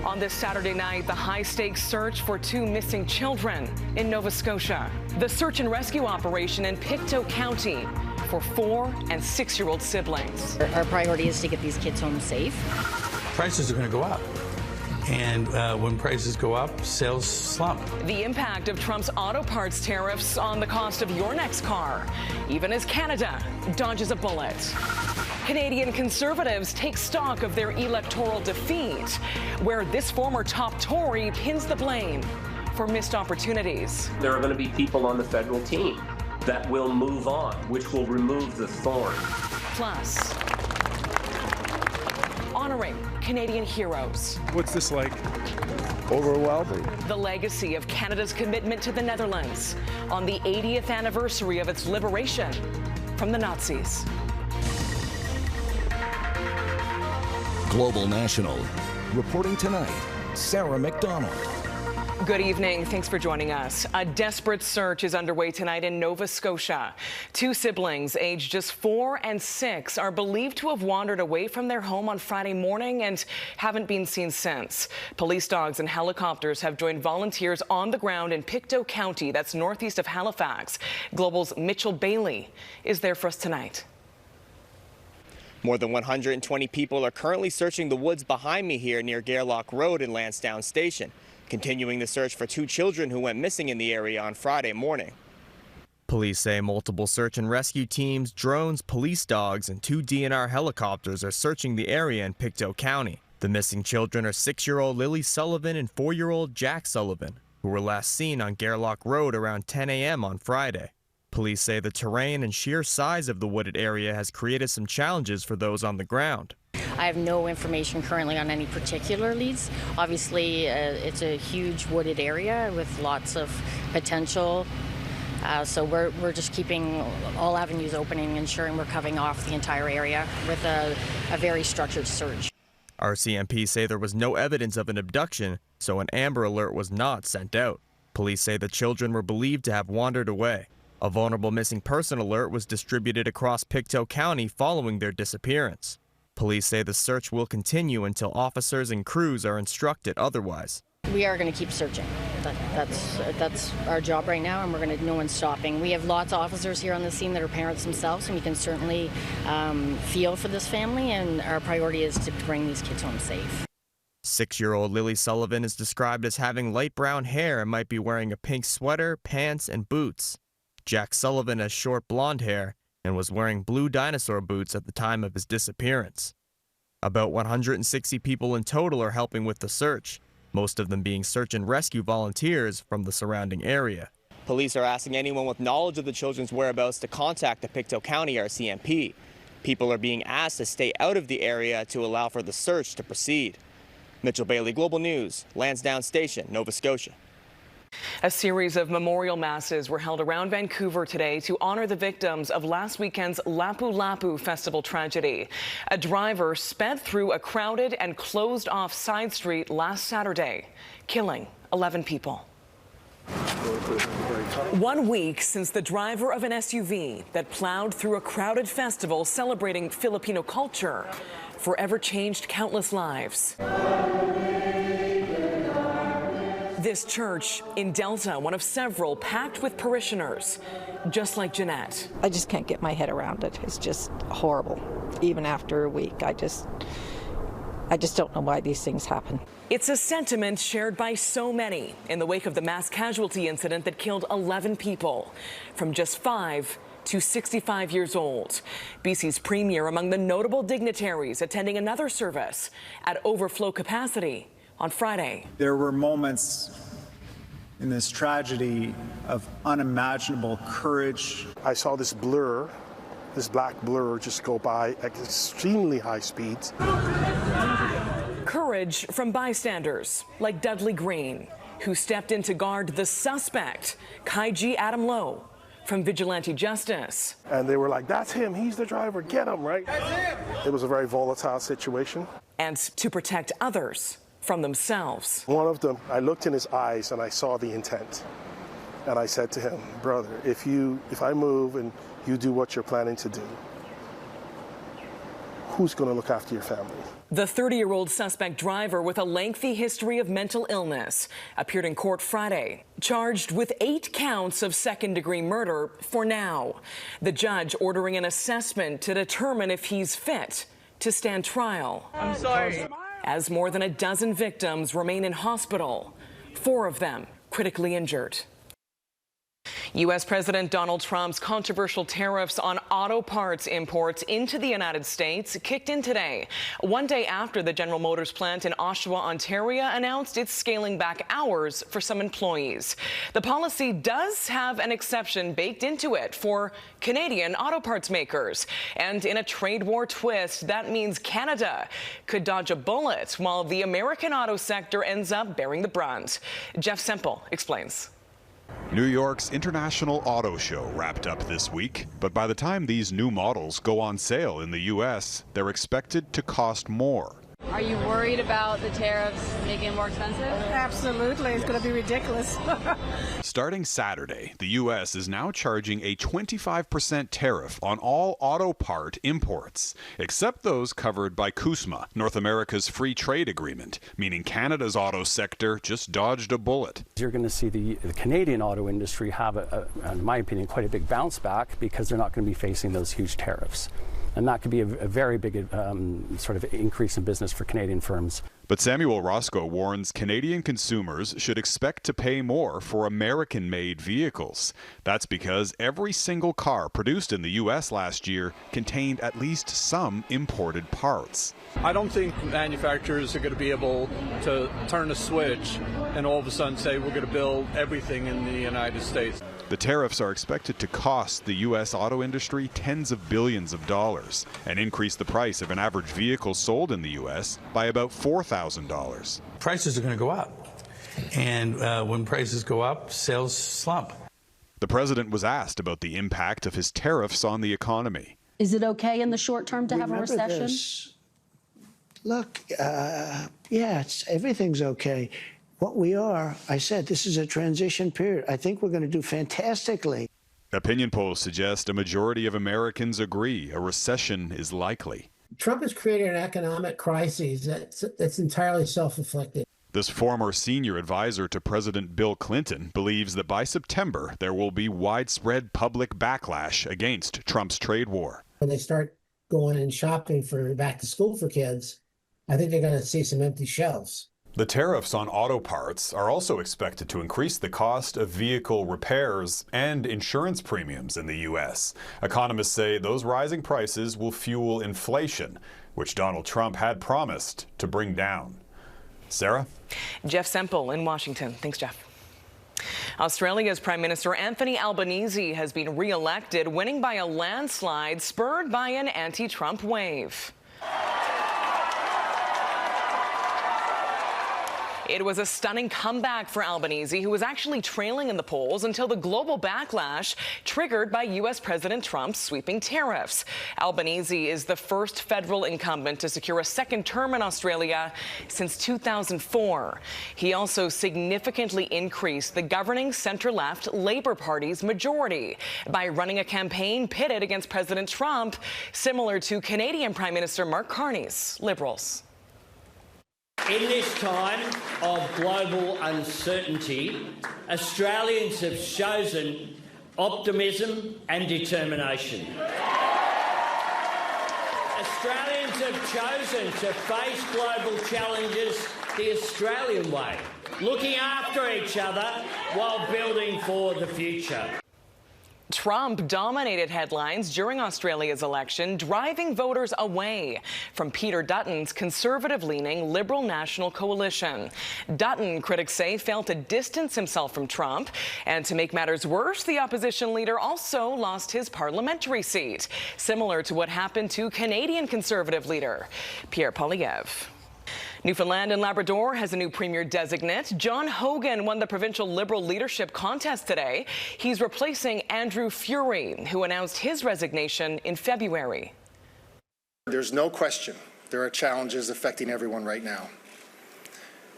On this Saturday night, the high-stakes search for two missing children in Nova Scotia. The search and rescue operation in Pictou County for 4- and 6-year-old siblings. Our priority is to get these kids home safe. Prices are going to go up. And when prices go up, sales slump. The impact of Trump's auto parts tariffs on the cost of your next car, even as Canada dodges a bullet. Canadian Conservatives take stock of their electoral defeat, where this former top Tory pins the blame for missed opportunities. There are going to be people on the federal team that will move on, which will remove the thorn. Plus, honoring Canadian heroes. What's this like? Overwhelming. The legacy of Canada's commitment to the Netherlands on the 80th anniversary of its liberation from the Nazis. Global National. Reporting tonight, Sarah Macdonald. Good evening. Thanks for joining us. A desperate search is underway tonight in Nova Scotia. Two siblings, aged just 4 and 6, are believed to have wandered away from their home on Friday morning and haven't been seen since. Police dogs and helicopters have joined volunteers on the ground in Pictou County, that's northeast of Halifax. Global's Mitchell Bailey is there for us tonight. More than 120 people are currently searching the woods behind me here near Gairloch Road in Lansdowne Station, continuing the search for two children who went missing in the area on Friday morning. Police say multiple search and rescue teams, drones, police dogs, and 2 DNR helicopters are searching the area in Pictou County. The missing children are 6-year-old Lily Sullivan and 4-year-old Jack Sullivan, who were last seen on Gairloch Road around 10 a.m. on Friday. Police say the terrain and sheer size of the wooded area has created some challenges for those on the ground. I have no information currently on any particular leads. Obviously, it's a huge wooded area with lots of potential. So we're just keeping all avenues open and ensuring we're covering off the entire area with a very structured search. RCMP say there was no evidence of an abduction, so an Amber Alert was not sent out. Police say the children were believed to have wandered away. A vulnerable missing person alert was distributed across Pictou County following their disappearance. Police say the search will continue until officers and crews are instructed otherwise. We are going to keep searching. That's our job right now, and no one's stopping. We have lots of officers here on the scene that are parents themselves, and we can certainly feel for this family, and our priority is to bring these kids home safe. 6-year-old Lily Sullivan is described as having light brown hair and might be wearing a pink sweater, pants, and boots. Jack Sullivan has short blonde hair and was wearing blue dinosaur boots at the time of his disappearance. About 160 people in total are helping with the search, most of them being search and rescue volunteers from the surrounding area. Police are asking anyone with knowledge of the children's whereabouts to contact the Pictou County RCMP. People are being asked to stay out of the area to allow for the search to proceed. Mitchell Bailey, Global News, Lansdowne Station, Nova Scotia. A series of memorial masses were held around Vancouver today to honor the victims of last weekend's Lapu Lapu festival tragedy. A driver sped through a crowded and closed-off side street last Saturday, killing 11 people. 1 week since the driver of an SUV that plowed through a crowded festival celebrating Filipino culture forever changed countless lives. This church in Delta, one of several packed with parishioners, just like Jeanette. I just can't get my head around it. It's just horrible. Even after a week, I just don't know why these things happen. It's a sentiment shared by so many in the wake of the mass casualty incident that killed 11 people, from just 5 to 65 years old. BC's premier among the notable dignitaries attending another service at overflow capacity on Friday. There were moments in this tragedy of unimaginable courage. I saw this blur, this black blur just go by at extremely high speeds. Courage from bystanders like Dudley Green, who stepped in to guard the suspect, Kaiji Adam Lowe, from Vigilante Justice. And they were like, that's him, he's the driver, get him, right? That's him. It was a very volatile situation. And to protect others from themselves. One of them, I looked in his eyes and I saw the intent. And I said to him, brother, if I move and you do what you're planning to do, who's going to look after your family? The 30-year-old suspect driver with a lengthy history of mental illness appeared in court Friday, charged with 8 counts of second-degree murder for now. The judge ordering an assessment to determine if he's fit to stand trial. I'm sorry. As more than a dozen victims remain in hospital, 4 of them critically injured. U.S. President Donald Trump's controversial tariffs on auto parts imports into the United States kicked in today, one day after the General Motors plant in Oshawa, Ontario, announced it's scaling back hours for some employees. The policy does have an exception baked into it for Canadian auto parts makers. And in a trade war twist, that means Canada could dodge a bullet while the American auto sector ends up bearing the brunt. Jeff Semple explains. New York's International Auto Show wrapped up this week, but by the time these new models go on sale in the U.S., they're expected to cost more. Are you worried about the tariffs making it more expensive? Absolutely. It's going to be ridiculous. Starting Saturday, the U.S. is now charging a 25% tariff on all auto part imports, except those covered by CUSMA, North America's free trade agreement, meaning Canada's auto sector just dodged a bullet. You're going to see the Canadian auto industry have, in my opinion, quite a big bounce back because they're not going to be facing those huge tariffs. And that could be a very big sort of increase in business for Canadian firms. But Samuel Roscoe warns Canadian consumers should expect to pay more for American-made vehicles. That's because every single car produced in the U.S. last year contained at least some imported parts. I don't think manufacturers are going to be able to turn a switch and all of a sudden say we're going to build everything in the United States. The tariffs are expected to cost the U.S. auto industry tens of billions of dollars and increase the price of an average vehicle sold in the U.S. by about $4,000. Prices are going to go up. And when prices go up, sales slump. The president was asked about the impact of his tariffs on the economy. Is it okay in the short term to have a recession? Look, everything's okay. What we are, I said, this is a transition period. I think we're going to do fantastically. Opinion polls suggest a majority of Americans agree a recession is likely. Trump has created an economic crisis that's entirely self-inflicted. This former senior advisor to President Bill Clinton believes that by September there will be widespread public backlash against Trump's trade war. When they start going and shopping for back to school for kids, I think they're going to see some empty shelves. The tariffs on auto parts are also expected to increase the cost of vehicle repairs and insurance premiums in the U.S. Economists say those rising prices will fuel inflation, which Donald Trump had promised to bring down. Sarah? Jeff Semple in Washington. Thanks, Jeff. Australia's Prime Minister Anthony Albanese has been re-elected, winning by a landslide spurred by an anti-Trump wave. It was a stunning comeback for Albanese, who was actually trailing in the polls until the global backlash triggered by U.S. President Trump's sweeping tariffs. Albanese is the first federal incumbent to secure a second term in Australia since 2004. He also significantly increased the governing centre-left Labour Party's majority by running a campaign pitted against President Trump, similar to Canadian Prime Minister Mark Carney's Liberals. In this time of global uncertainty, Australians have chosen optimism and determination. Australians have chosen to face global challenges the Australian way, looking after each other while building for the future. Trump dominated headlines during Australia's election, driving voters away from Peter Dutton's conservative-leaning Liberal National Coalition. Dutton, critics say, failed to distance himself from Trump. And to make matters worse, the opposition leader also lost his parliamentary seat, similar to what happened to Canadian Conservative leader Pierre Poilievre. Newfoundland and Labrador has a new premier designate. John Hogan won the provincial Liberal leadership contest today. He's replacing Andrew Furey, who announced his resignation in February. There's no question there are challenges affecting everyone right now.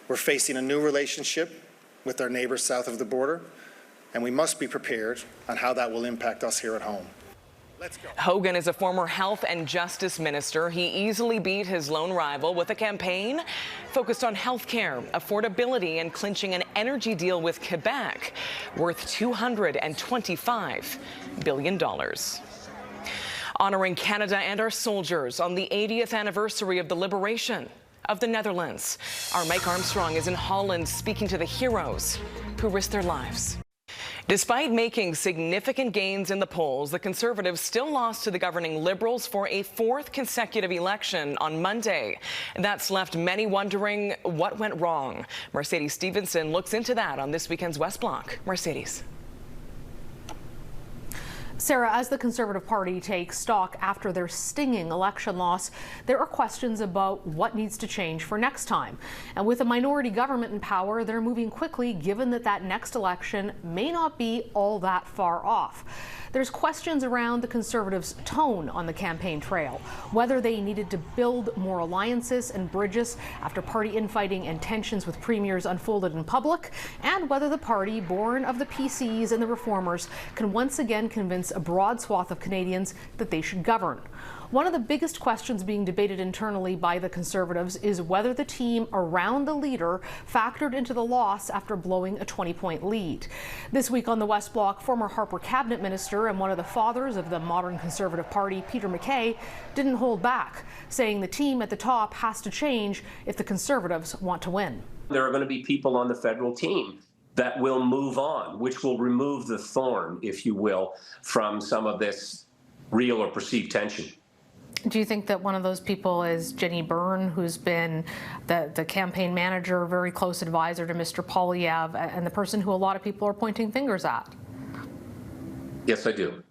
We're facing a new relationship with our neighbors south of the border, and we must be prepared on how that will impact us here at home. Hogan is a former health and justice minister. He easily beat his lone rival with a campaign focused on health care, affordability, and clinching an energy deal with Quebec worth $225 billion. Honoring Canada and our soldiers on the 80th anniversary of the liberation of the Netherlands. Our Mike Armstrong is in Holland speaking to the heroes who risked their lives. Despite making significant gains in the polls, the Conservatives still lost to the governing Liberals for a fourth consecutive election on Monday. That's left many wondering what went wrong. Mercedes Stevenson looks into that on this weekend's West Block. Mercedes. Sarah, as the Conservative Party takes stock after their stinging election loss, there are questions about what needs to change for next time. And with a minority government in power, they're moving quickly, given that next election may not be all that far off. There's questions around the Conservatives' tone on the campaign trail, whether they needed to build more alliances and bridges after party infighting and tensions with premiers unfolded in public, and whether the party, born of the PCs and the Reformers, can once again convince a broad swath of Canadians that they should govern. One of the biggest questions being debated internally by the Conservatives is whether the team around the leader factored into the loss after blowing a 20-point lead. This week on the West Block, former Harper cabinet minister and one of the fathers of the modern Conservative Party, Peter MacKay, didn't hold back, saying the team at the top has to change if the Conservatives want to win. There are going to be people on the federal team that will move on, which will remove the thorn, if you will, from some of this real or perceived tension. Do you think that one of those people is Jenny Byrne, who's been the campaign manager, very close advisor to Mr. Poilievre, and the person who a lot of people are pointing fingers at? Yes, I do.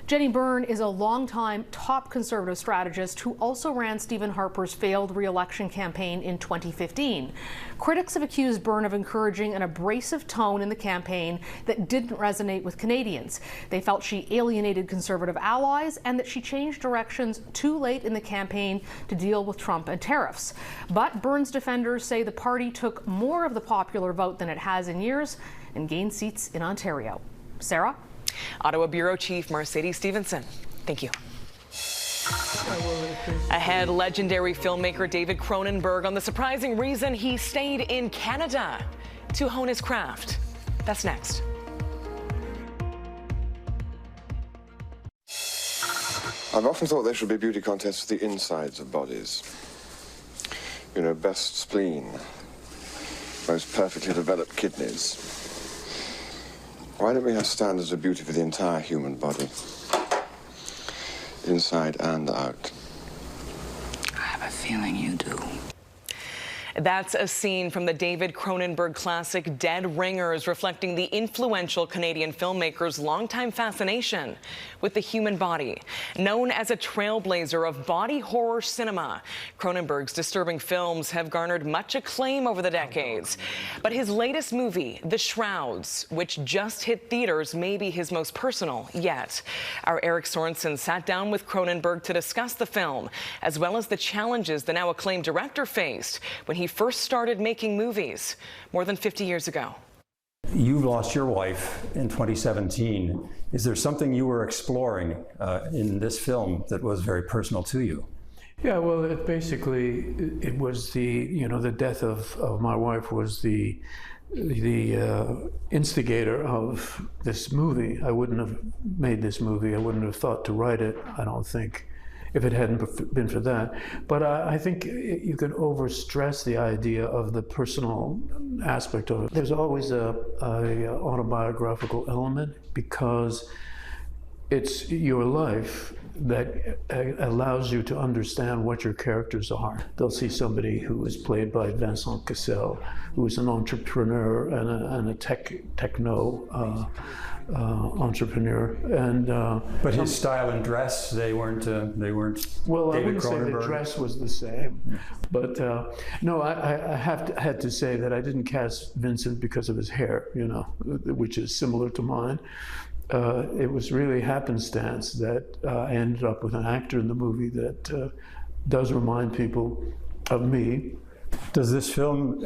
Jenny Byrne is a longtime top Conservative strategist who also ran Stephen Harper's failed re-election campaign in 2015. Critics have accused Byrne of encouraging an abrasive tone in the campaign that didn't resonate with Canadians. They felt she alienated Conservative allies and that she changed directions too late in the campaign to deal with Trump and tariffs. But Byrne's defenders say the party took more of the popular vote than it has in years and gained seats in Ontario. Sarah? Ottawa Bureau Chief Mercedes Stevenson. Thank you. Ahead, legendary filmmaker David Cronenberg on the surprising reason he stayed in Canada to hone his craft. That's next. I've often thought there should be beauty contests for the insides of bodies. You know, best spleen, most perfectly developed kidneys. Why don't we have standards of beauty for the entire human body? Inside and out. I have a feeling you do. That's a scene from the David Cronenberg classic Dead Ringers, reflecting the influential Canadian filmmaker's longtime fascination with the human body. Known as a trailblazer of body horror cinema, Cronenberg's disturbing films have garnered much acclaim over the decades. But his latest movie, The Shrouds, which just hit theaters, may be his most personal yet. Our Eric Sorensen sat down with Cronenberg to discuss the film, as well as the challenges the now acclaimed director faced when he first started making movies more than 50 years ago. You lost your wife in 2017. Is there something you were exploring in this film that was very personal to you? Yeah, well, it was the death of my wife was the instigator of this movie. I wouldn't have made this movie. I wouldn't have thought to write it, I don't think, if it hadn't been for that. But I think you can overstress the idea of the personal aspect of it. There's always a autobiographical element because it's your life that allows you to understand what your characters are. They'll see somebody who is played by Vincent Cassel, who is an entrepreneur and a techno entrepreneur, and but his style and dress, they weren't. Well, David I wouldn't say the dress was the same, but no, I had to say that I didn't cast Vincent because of his hair, which is similar to mine. It was really happenstance that I ended up with an actor in the movie that does remind people of me, Does this film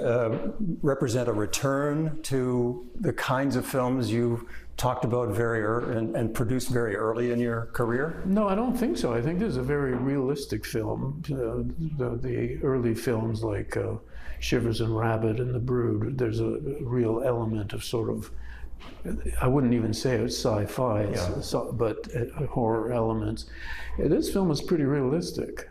represent a return to the kinds of films you talked about very early and produced very early in your career? No, I don't think so. I think this is a very realistic film. The early films like Shivers and Rabbit and The Brood, there's a real element of sort of, I wouldn't even say it's sci-fi, but horror elements. This film is pretty realistic.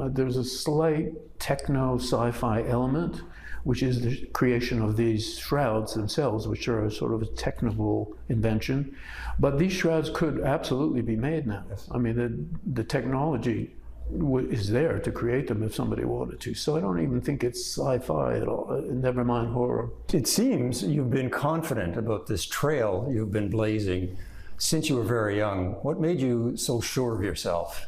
There's a slight techno sci-fi element, which is the creation of these shrouds themselves, which are a sort of a technical invention. But these shrouds could absolutely be made now. I mean, the technology is there to create them if somebody wanted to. So I don't even think it's sci-fi at all, never mind horror. It seems you've been confident about this trail you've been blazing since you were very young. What made you so sure of yourself?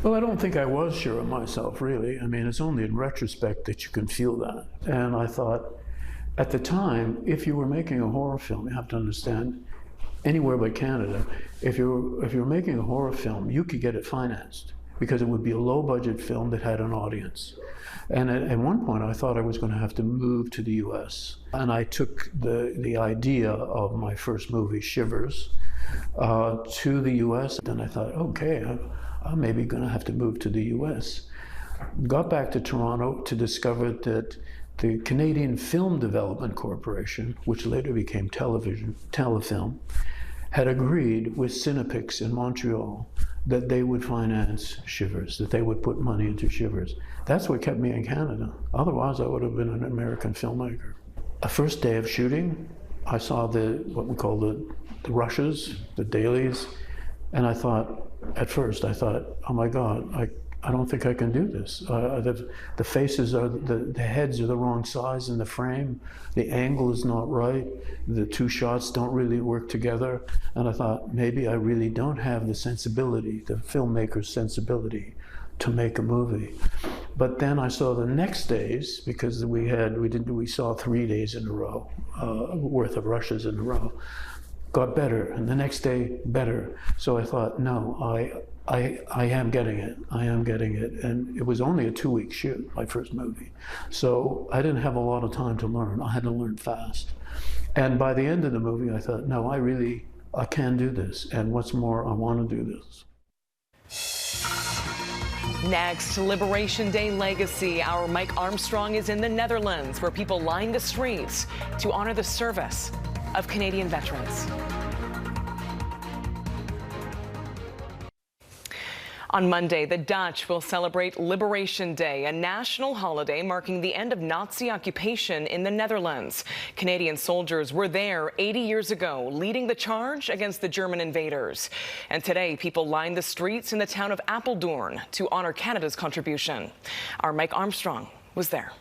Well, I don't think I was sure of myself, really. I mean, it's only in retrospect that you can feel that. And I thought, at the time, if you were making a horror film, you have to understand, anywhere but Canada, if you're making a horror film, you could get it financed, because it would be a low-budget film that had an audience. And at one point, I thought I was going to have to move to the US. And I took the idea of my first movie, Shivers, to the US. Then I thought, okay, I'm maybe going to have to move to the US. Got back to Toronto to discover that the Canadian Film Development Corporation, which later became Telefilm, had agreed with Cinepix in Montreal that they would finance Shivers, that they would put money into Shivers. That's what kept me in Canada. Otherwise, I would have been an American filmmaker. The first day of shooting, I saw what we call the rushes, the dailies, and I thought, at first, I thought, oh my God, I don't think I can do this. The faces are, the heads are the wrong size in the frame. The angle is not right. The two shots don't really work together. And I thought, maybe I really don't have the sensibility, the filmmaker's sensibility to make a movie. But then I saw the next days, because we saw 3 days in a row, worth of rushes in a row, got better, and the next day better. So I thought, no, I am getting it. I am getting it. And it was only a 2-week shoot, my first movie. So I didn't have a lot of time to learn. I had to learn fast. And by the end of the movie, I thought, no, I can do this. And what's more, I want to do this. Next, Liberation Day legacy. Our Mike Armstrong is in the Netherlands, where people line the streets to honor the service of Canadian veterans. On Monday, the Dutch will celebrate Liberation Day, a national holiday marking the end of Nazi occupation in the Netherlands. Canadian soldiers were there 80 years ago, leading the charge against the German invaders. And today, people line the streets in the town of Apeldoorn to honor Canada's contribution. Our Mike Armstrong was there.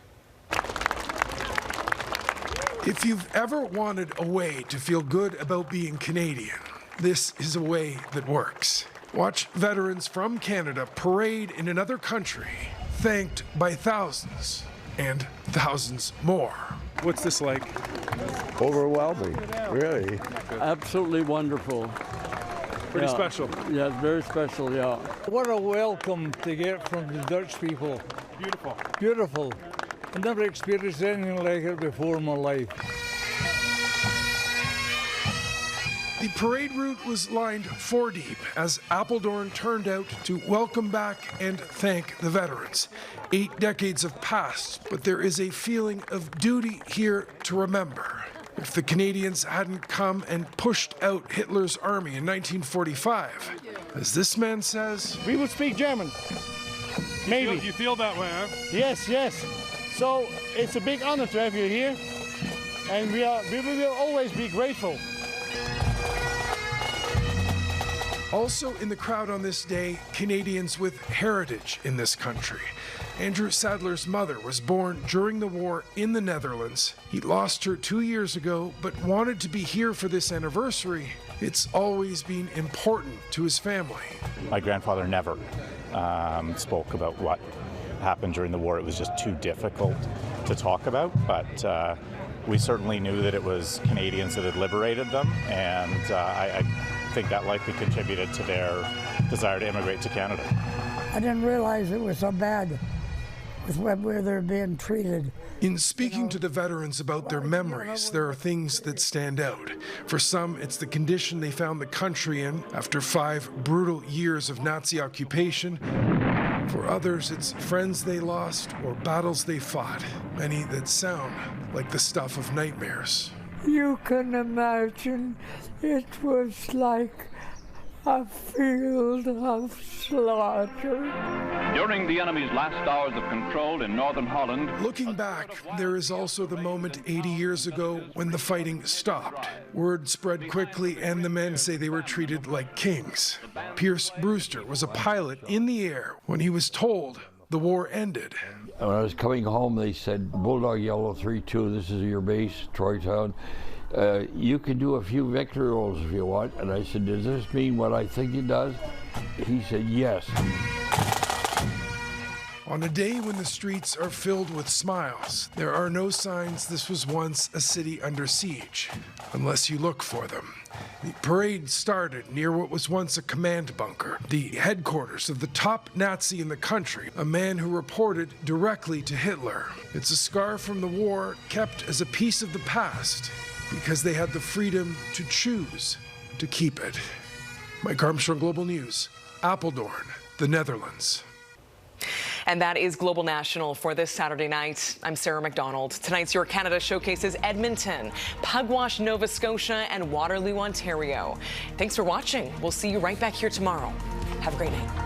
If you've ever wanted a way to feel good about being Canadian, this is a way that works. Watch veterans from Canada parade in another country, thanked by thousands and thousands more. What's this like? Overwhelming, really. Absolutely wonderful. Pretty special. Yeah, very special, yeah. What a welcome to get from the Dutch people. Beautiful. Beautiful. I've never experienced anything like it before in my life. The parade route was lined 4 deep as Apeldoorn turned out to welcome back and thank the veterans. 8 decades have passed, but there is a feeling of duty here to remember. If the Canadians hadn't come and pushed out Hitler's army in 1945, as this man says, we would speak German. Maybe. You feel that way, huh? Yes, yes. So it's a big honor to have you here, and we will always be grateful. Also in the crowd on this day, Canadians with heritage in this country. Andrew Sadler's mother was born during the war in the Netherlands. He lost her 2 years ago, but wanted to be here for this anniversary. It's always been important to his family. My grandfather never spoke about what happened during the war. It was just too difficult to talk about, but we certainly knew that it was Canadians that had liberated them, and I think that likely contributed to their desire to immigrate to Canada. I didn't realize it was so bad with where they're being treated. In speaking to the veterans about their memories, there are things that stand out. For some, it's the condition they found the country in after 5 brutal years of Nazi occupation. For others, it's friends they lost or battles they fought, many that sound like the stuff of nightmares. You can imagine it was like a field of slaughter. During the enemy's last hours of control in northern Holland. Looking back, there is also the moment 80 years ago when the fighting stopped. Word spread quickly and the men say they were treated like kings. Pierce Brewster was a pilot in the air when he was told the war ended. When I was coming home, they said, Bulldog Yellow 3-2, this is your base, Troytown. You can do a few victory rolls if you want. And I said, does this mean what I think it does? He said, yes. On a day when the streets are filled with smiles, there are no signs this was once a city under siege, unless you look for them. The parade started near what was once a command bunker, the headquarters of the top Nazi in the country, a man who reported directly to Hitler. It's a scar from the war kept as a piece of the past, because they had the freedom to choose to keep it. Mike Armstrong, Global News, Apeldoorn, the Netherlands. And that is Global National for this Saturday night. I'm Sarah Macdonald. Tonight's Your Canada showcases Edmonton, Pugwash, Nova Scotia, and Waterloo, Ontario. Thanks for watching. We'll see you right back here tomorrow. Have a great night.